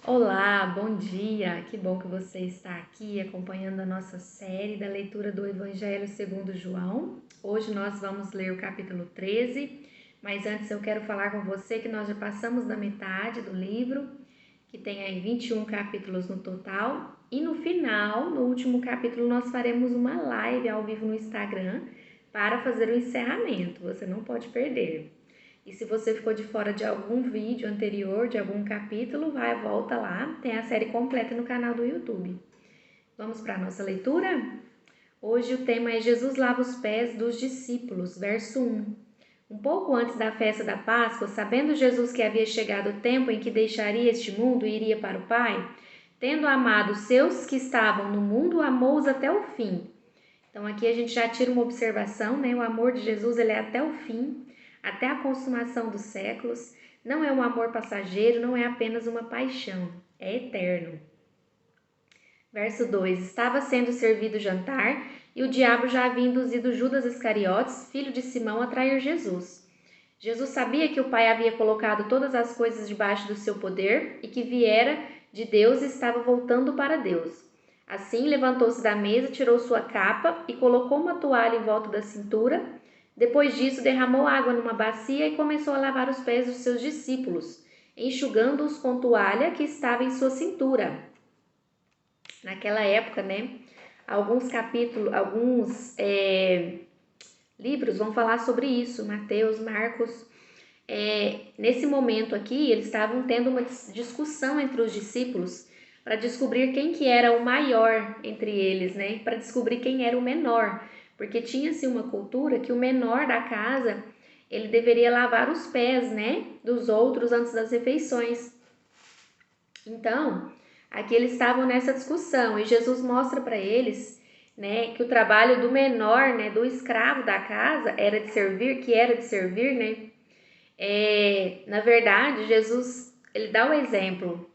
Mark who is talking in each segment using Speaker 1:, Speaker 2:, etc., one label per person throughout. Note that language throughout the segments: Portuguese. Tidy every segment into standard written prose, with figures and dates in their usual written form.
Speaker 1: Olá, bom dia! Que bom que você está aqui acompanhando a nossa série da leitura do Evangelho segundo João. Hoje nós vamos ler o capítulo 13, mas antes eu quero falar com você que nós já passamos da metade do livro, que tem aí 21 capítulos no total, e no final, no último capítulo, nós faremos uma live ao vivo no Instagram para fazer o encerramento. Você não pode perder. E se você ficou de fora de algum vídeo anterior, de algum capítulo, volta lá, tem a série completa no canal do YouTube. Vamos para a nossa leitura? Hoje o tema é Jesus lava os pés dos discípulos, verso 1. Um pouco antes da festa da Páscoa, sabendo Jesus que havia chegado o tempo em que deixaria este mundo e iria para o Pai, tendo amado os seus que estavam no mundo, amou-os até o fim. Então aqui a gente já tira uma observação, né? O amor de Jesus ele é até o fim, até a consumação dos séculos. Não é um amor passageiro, não é apenas uma paixão, é eterno. Verso 2: Estava sendo servido o jantar e o diabo já havia induzido Judas Iscariotes, filho de Simão, a trair Jesus. Jesus sabia que o Pai havia colocado todas as coisas debaixo do seu poder e que viera de Deus e estava voltando para Deus. Assim, levantou-se da mesa, tirou sua capa e colocou uma toalha em volta da cintura. Depois disso, derramou água numa bacia e começou a lavar os pés dos seus discípulos, enxugando-os com toalha que estava em sua cintura. Naquela época, né, alguns livros vão falar sobre isso, Mateus, Marcos. Nesse momento aqui, eles estavam tendo uma discussão entre os discípulos para descobrir quem que era o maior entre eles, né? Para descobrir quem era o menor, porque tinha-se uma cultura que o menor da casa, ele deveria lavar os pés, né, dos outros antes das refeições. Então, aqui eles estavam nessa discussão e Jesus mostra para eles, né, que o trabalho do menor, né, do escravo da casa era de servir, né? Na verdade, Jesus, ele dá o exemplo,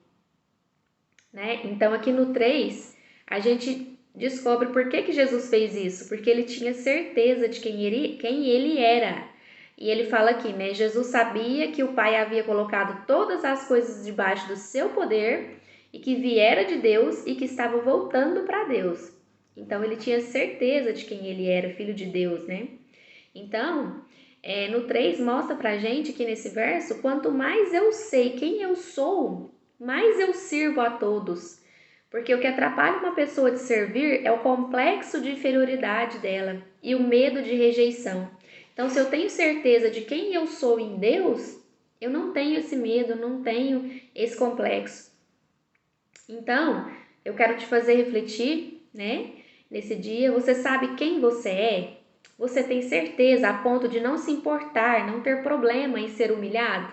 Speaker 1: né? Então, aqui no 3, a gente descobre por que Jesus fez isso, porque ele tinha certeza de quem ele era. E ele fala aqui, né? Jesus sabia que o Pai havia colocado todas as coisas debaixo do seu poder e que viera de Deus e que estava voltando para Deus. Então, ele tinha certeza de quem ele era, filho de Deus, né? Então, no 3 mostra pra gente que nesse verso, quanto mais eu sei quem eu sou, mais eu sirvo a todos. Porque o que atrapalha uma pessoa de servir é o complexo de inferioridade dela e o medo de rejeição. Então, se eu tenho certeza de quem eu sou em Deus, eu não tenho esse medo, não tenho esse complexo. Então, eu quero te fazer refletir, né? Nesse dia, você sabe quem você é? Você tem certeza a ponto de não se importar, não ter problema em ser humilhado?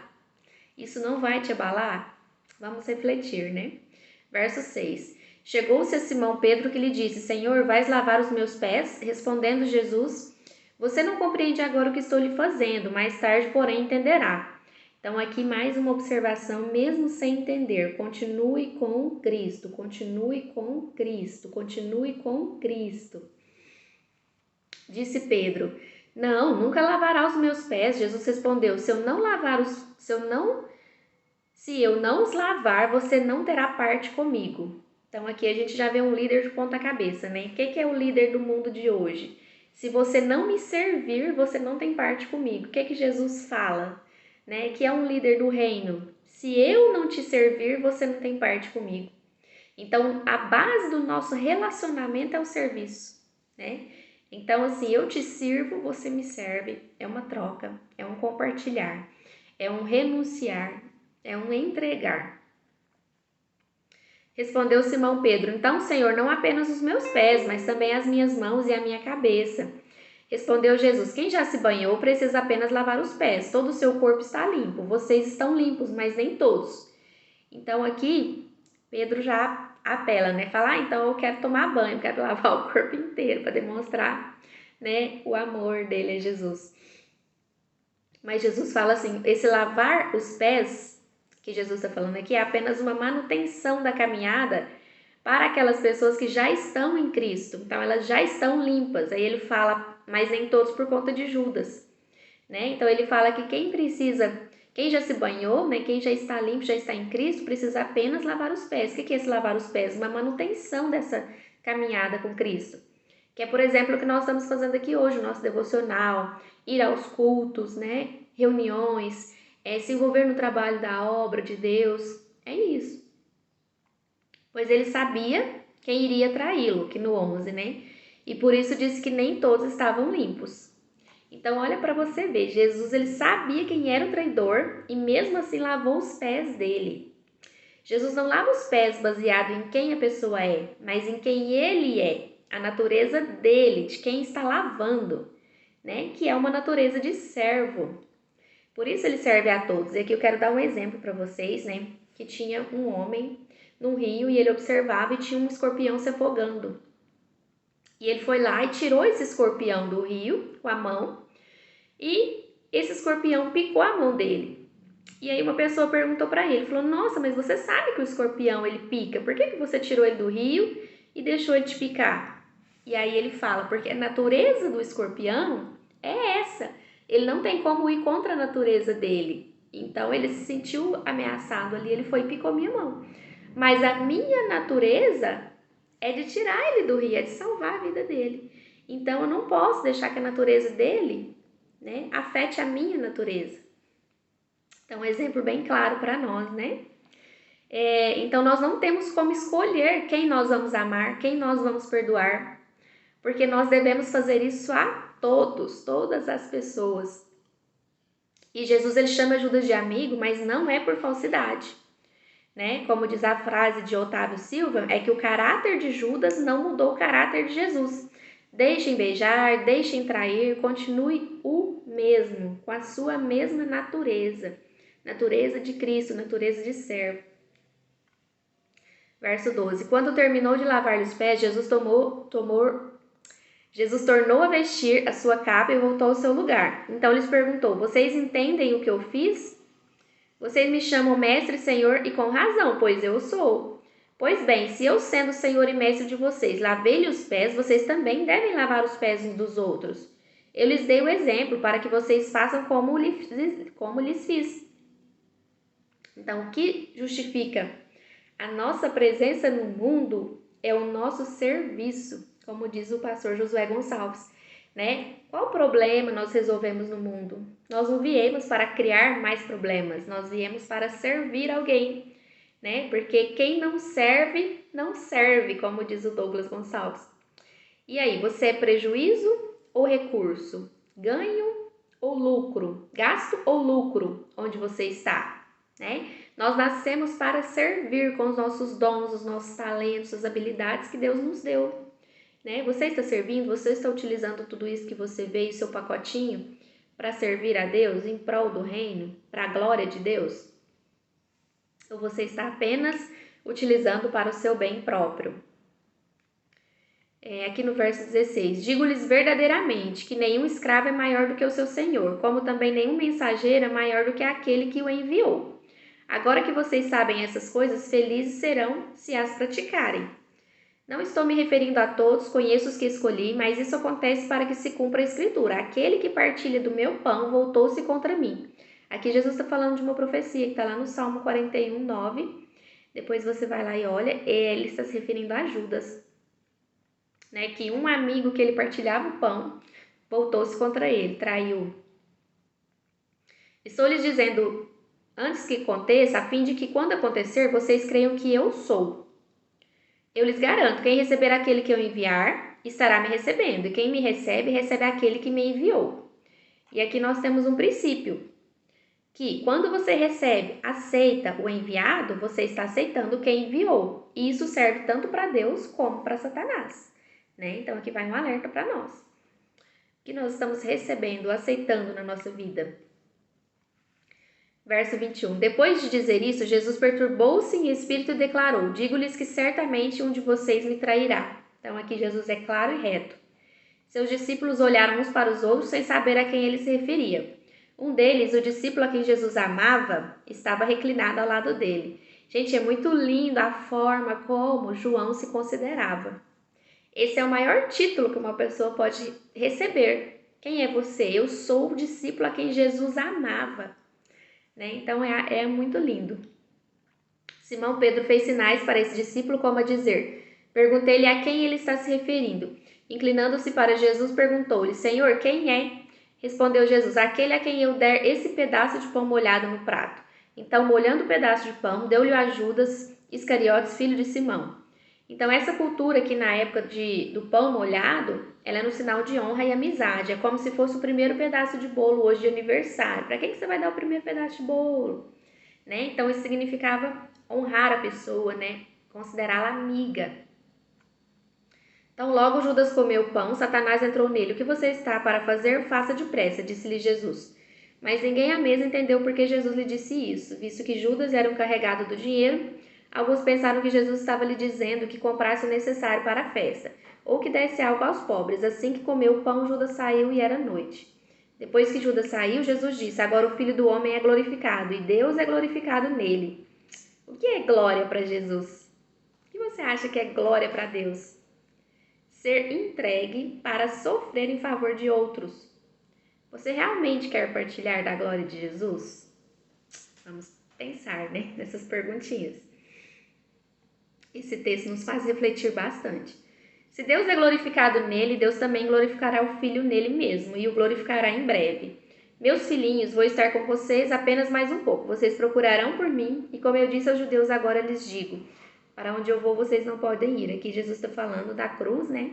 Speaker 1: Isso não vai te abalar? Vamos refletir, né? Verso 6. Chegou-se a Simão Pedro que lhe disse: Senhor, vais lavar os meus pés? Respondendo Jesus: Você não compreende agora o que estou lhe fazendo, mais tarde, porém, entenderá. Então, aqui mais uma observação, mesmo sem entender. Continue com Cristo, continue com Cristo, continue com Cristo. Disse Pedro: Não, nunca lavará os meus pés. Jesus respondeu: Se eu não os lavar, você não terá parte comigo. Então aqui a gente já vê um líder de ponta cabeça, né? O que é o líder do mundo de hoje? Se você não me servir, você não tem parte comigo. O que Jesus fala? Né? Que é um líder do reino. Se eu não te servir, você não tem parte comigo. Então, a base do nosso relacionamento é o serviço, né? Então, assim, eu te sirvo, você me serve. É uma troca, é um compartilhar, é um renunciar, é um entregar. Respondeu Simão Pedro: Então, Senhor, não apenas os meus pés, mas também as minhas mãos e a minha cabeça. Respondeu Jesus: Quem já se banhou precisa apenas lavar os pés. Todo o seu corpo está limpo. Vocês estão limpos, mas nem todos. Então, aqui, Pedro já apela, né? Fala: então eu quero tomar banho, quero lavar o corpo inteiro para demonstrar, né, o amor dele a Jesus. Mas Jesus fala assim: esse lavar os pés que Jesus está falando aqui é apenas uma manutenção da caminhada para aquelas pessoas que já estão em Cristo. Então, elas já estão limpas. Aí ele fala, mas nem todos por conta de Judas, né? Então, ele fala que quem precisa Quem já se banhou, né, quem já está limpo, já está em Cristo, precisa apenas lavar os pés. O que é esse lavar os pés? Uma manutenção dessa caminhada com Cristo. Que é, por exemplo, o que nós estamos fazendo aqui hoje, o nosso devocional, ir aos cultos, né, reuniões, se envolver no trabalho da obra de Deus. É isso. Pois ele sabia quem iria traí-lo, que no 11, né? E por isso disse que nem todos estavam limpos. Então olha para você ver, Jesus ele sabia quem era o traidor e mesmo assim lavou os pés dele. Jesus não lava os pés baseado em quem a pessoa é, mas em quem ele é, a natureza dele, de quem está lavando, né? Que é uma natureza de servo. Por isso ele serve a todos. E aqui eu quero dar um exemplo para vocês, né? Que tinha um homem num rio e ele observava e tinha um escorpião se afogando. E ele foi lá e tirou esse escorpião do rio com a mão e esse escorpião picou a mão dele. E aí uma pessoa perguntou para ele, falou, nossa, mas você sabe que o escorpião ele pica, por que você tirou ele do rio e deixou ele te picar? E aí ele fala, porque a natureza do escorpião é essa, ele não tem como ir contra a natureza dele, então ele se sentiu ameaçado ali, ele foi e picou minha mão. Mas a minha natureza é de tirar ele do rio, é de salvar a vida dele. Então eu não posso deixar que a natureza dele, né, afete a minha natureza. Então, um exemplo bem claro para nós, né? Então, nós não temos como escolher quem nós vamos amar, quem nós vamos perdoar, porque nós devemos fazer isso a todos, todas as pessoas. E Jesus ele chama Judas de amigo, mas não é por falsidade, né? Como diz a frase de Otávio Silva, é que o caráter de Judas não mudou o caráter de Jesus. Deixem beijar, deixem trair, continue o mesmo, com a sua mesma natureza. Natureza de Cristo, natureza de servo. Verso 12. Quando terminou de lavar os pés, Jesus tornou a vestir a sua capa e voltou ao seu lugar. Então lhes perguntou, vocês entendem o que eu fiz? Vocês me chamam mestre e senhor e com razão, pois eu sou. Pois bem, se eu sendo senhor e mestre de vocês, lavei-lhe os pés, vocês também devem lavar os pés uns dos outros. Eu lhes dei o exemplo para que vocês façam como lhes fiz. Então, o que justifica a nossa presença no mundo é o nosso serviço, como diz o pastor Josué Gonçalves, né? Qual problema nós resolvemos no mundo? Nós não viemos para criar mais problemas, nós viemos para servir alguém, né? Porque quem não serve, não serve, como diz o Douglas Gonçalves. E aí, você é prejuízo ou recurso? Ganho ou lucro? Gasto ou lucro? Onde você está, né? Nós nascemos para servir com os nossos dons, os nossos talentos, as habilidades que Deus nos deu, né? Você está servindo, você está utilizando tudo isso que você vê, seu pacotinho, para servir a Deus, em prol do reino, para a glória de Deus? Ou você está apenas utilizando para o seu bem próprio? Aqui no verso 16, digo-lhes verdadeiramente que nenhum escravo é maior do que o seu senhor, como também nenhum mensageiro é maior do que aquele que o enviou. Agora que vocês sabem essas coisas, felizes serão se as praticarem. Não estou me referindo a todos, conheço os que escolhi, mas isso acontece para que se cumpra a escritura. Aquele que partilha do meu pão voltou-se contra mim. Aqui Jesus está falando de uma profecia que está lá no Salmo 41, 9. Depois você vai lá e olha, ele está se referindo a Judas, né? Que um amigo que ele partilhava o pão voltou-se contra ele, traiu. Estou lhes dizendo antes que aconteça, a fim de que quando acontecer, vocês creiam que eu sou. Eu lhes garanto, quem receber aquele que eu enviar, estará me recebendo, e quem me recebe, recebe aquele que me enviou. E aqui nós temos um princípio, que quando você recebe, aceita o enviado, você está aceitando quem enviou. E isso serve tanto para Deus como para Satanás, né? Então aqui vai um alerta para nós. O que nós estamos recebendo, aceitando na nossa vida. Verso 21. Depois de dizer isso, Jesus perturbou-se em espírito e declarou, digo-lhes que certamente um de vocês me trairá. Então aqui Jesus é claro e reto. Seus discípulos olharam uns para os outros sem saber a quem ele se referia. Um deles, o discípulo a quem Jesus amava, estava reclinado ao lado dele. Gente, é muito lindo a forma como João se considerava. Esse é o maior título que uma pessoa pode receber. Quem é você? Eu sou o discípulo a quem Jesus amava. né? Então é muito lindo. Simão Pedro fez sinais para esse discípulo, como a dizer: perguntei-lhe a quem ele está se referindo. Inclinando-se para Jesus, perguntou-lhe: Senhor, quem é? Respondeu Jesus: aquele a quem eu der esse pedaço de pão molhado no prato. Então, molhando o pedaço de pão, deu-lhe a Judas Iscariotes, filho de Simão. Então, essa cultura aqui na época do pão molhado, ela é no sinal de honra e amizade. É como se fosse o primeiro pedaço de bolo hoje de aniversário. Para quem que você vai dar o primeiro pedaço de bolo? Né? Então, isso significava honrar a pessoa, né? Considerá-la amiga. Então, logo Judas comeu o pão, Satanás entrou nele. O que você está para fazer? Faça depressa, disse-lhe Jesus. Mas ninguém à mesa entendeu por que Jesus lhe disse isso, visto que Judas era o encarregado do dinheiro. Alguns pensaram que Jesus estava lhe dizendo que comprasse o necessário para a festa, ou que desse algo aos pobres. Assim que comeu o pão, Judas saiu e era noite. Depois que Judas saiu, Jesus disse: agora o Filho do Homem é glorificado, e Deus é glorificado nele. O que é glória para Jesus? O que você acha que é glória para Deus? Ser entregue para sofrer em favor de outros. Você realmente quer partilhar da glória de Jesus? Vamos pensar, né, nessas perguntinhas. Esse texto nos faz refletir bastante. Se Deus é glorificado nele, Deus também glorificará o Filho nele mesmo e o glorificará em breve. Meus filhinhos, vou estar com vocês apenas mais um pouco. Vocês procurarão por mim e, como eu disse aos judeus, agora lhes digo: para onde eu vou, vocês não podem ir. Aqui Jesus está falando da cruz, né?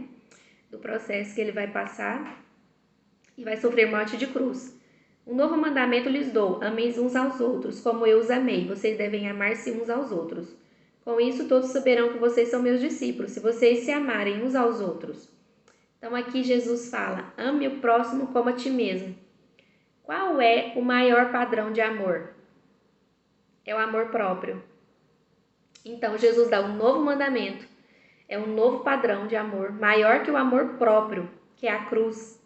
Speaker 1: Do processo que ele vai passar e vai sofrer morte de cruz. Um novo mandamento lhes dou: ameis uns aos outros, como eu os amei. Vocês devem amar-se uns aos outros. Com isso, todos saberão que vocês são meus discípulos, se vocês se amarem uns aos outros. Então, aqui Jesus fala: ame o próximo como a ti mesmo. Qual é o maior padrão de amor? É o amor próprio. Então, Jesus dá um novo mandamento. É um novo padrão de amor, maior que o amor próprio, que é a cruz.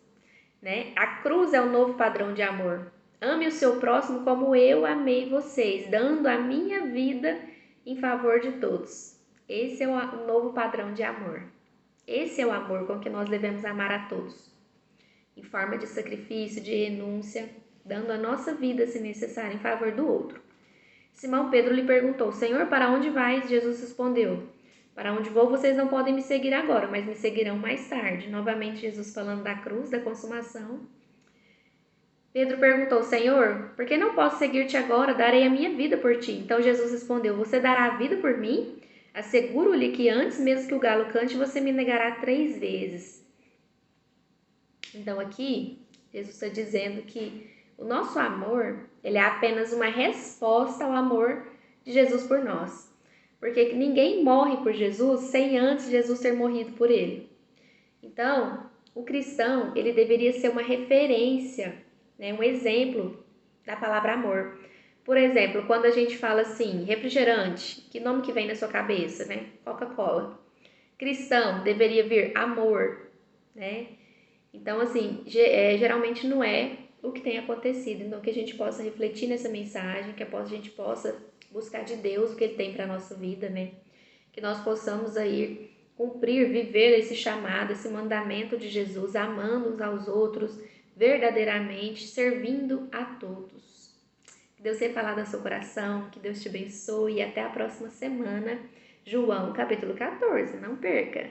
Speaker 1: Né? A cruz é o novo padrão de amor. Ame o seu próximo como eu amei vocês, dando a minha vida em favor de todos. Esse é o novo padrão de amor. Esse é o amor com que nós devemos amar a todos. Em forma de sacrifício, de renúncia, dando a nossa vida, se necessário, em favor do outro. Simão Pedro lhe perguntou: Senhor, para onde vais? Jesus respondeu: para onde vou, vocês não podem me seguir agora, mas me seguirão mais tarde. Novamente, Jesus falando da cruz, da consumação. Pedro perguntou: Senhor, por que não posso seguir-te agora? Darei a minha vida por ti. Então Jesus respondeu: você dará a vida por mim? Asseguro-lhe que antes mesmo que o galo cante, você me negará 3 vezes. Então aqui, Jesus está dizendo que o nosso amor, ele é apenas uma resposta ao amor de Jesus por nós. Porque ninguém morre por Jesus sem antes Jesus ter morrido por ele. Então, o cristão, ele deveria ser uma referência, né, um exemplo da palavra amor. Por exemplo, quando a gente fala assim, refrigerante, que nome que vem na sua cabeça, né? Coca-Cola. Cristão, deveria vir amor, né? Então, assim, geralmente não é o que tem acontecido. Então, que a gente possa refletir nessa mensagem, que a gente possa buscar de Deus o que Ele tem para a nossa vida, né? Que nós possamos aí cumprir, viver esse chamado, esse mandamento de Jesus, amando uns aos outros, verdadeiramente, servindo a todos. Que Deus tenha falado ao seu coração, que Deus te abençoe e até a próxima semana. João, capítulo 14, não perca!